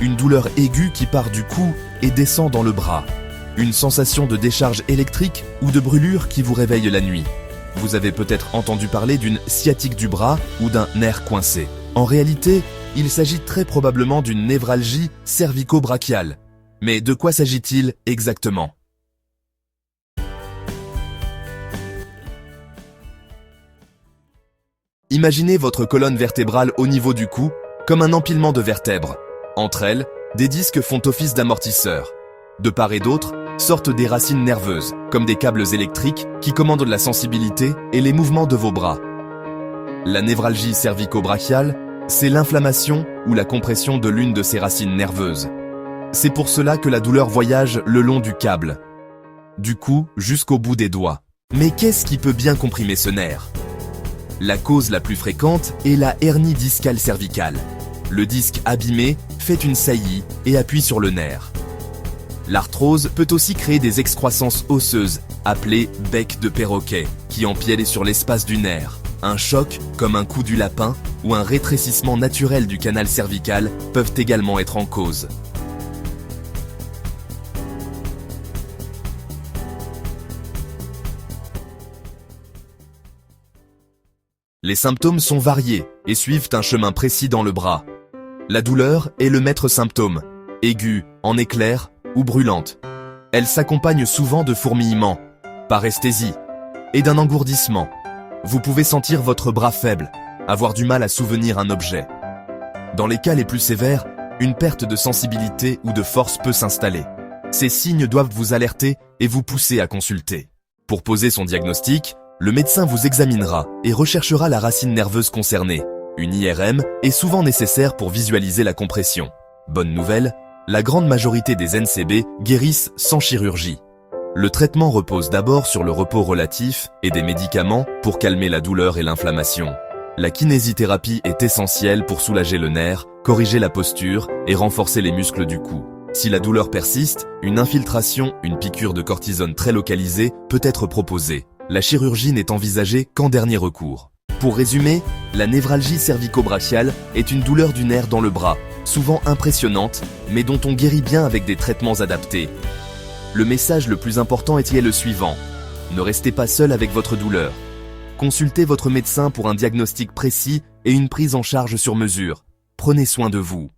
une douleur aiguë qui part du cou et descend dans le bras. Une sensation de décharge électrique ou de brûlure qui vous réveille la nuit. Vous avez peut-être entendu parler d'une sciatique du bras ou d'un nerf coincé. En réalité, il s'agit très probablement d'une névralgie cervico-brachiale. Mais de quoi s'agit-il exactement ? Imaginez votre colonne vertébrale au niveau du cou comme un empilement de vertèbres. Entre elles, des disques font office d'amortisseurs. De part et d'autre, sortent des racines nerveuses, comme des câbles électriques qui commandent la sensibilité et les mouvements de vos bras. La névralgie cervico-brachiale, c'est l'inflammation ou la compression de l'une de ces racines nerveuses. C'est pour cela que la douleur voyage le long du câble, du cou jusqu'au bout des doigts. Mais qu'est-ce qui peut bien comprimer ce nerf ? La cause la plus fréquente est la hernie discale cervicale. Le disque abîmé fait une saillie et appuie sur le nerf. L'arthrose peut aussi créer des excroissances osseuses, appelées bec de perroquet, qui empiètent sur l'espace du nerf. Un choc, comme un coup du lapin, ou un rétrécissement naturel du canal cervical peuvent également être en cause. Les symptômes sont variés et suivent un chemin précis dans le bras. La douleur est le maître symptôme, aiguë, en éclair ou brûlante. Elle s'accompagne souvent de fourmillements, paresthésie et d'un engourdissement. Vous pouvez sentir votre bras faible, avoir du mal à souvenir un objet. Dans les cas les plus sévères, une perte de sensibilité ou de force peut s'installer. Ces signes doivent vous alerter et vous pousser à consulter. Pour poser son diagnostic, le médecin vous examinera et recherchera la racine nerveuse concernée. Une IRM est souvent nécessaire pour visualiser la compression. Bonne nouvelle, la grande majorité des NCB guérissent sans chirurgie. Le traitement repose d'abord sur le repos relatif et des médicaments pour calmer la douleur et l'inflammation. La kinésithérapie est essentielle pour soulager le nerf, corriger la posture et renforcer les muscles du cou. Si la douleur persiste, une infiltration, une piqûre de cortisone très localisée peut être proposée. La chirurgie n'est envisagée qu'en dernier recours. Pour résumer, la névralgie cervico-brachiale est une douleur du nerf dans le bras, souvent impressionnante, mais dont on guérit bien avec des traitements adaptés. Le message le plus important est le suivant. Ne restez pas seul avec votre douleur. Consultez votre médecin pour un diagnostic précis et une prise en charge sur mesure. Prenez soin de vous.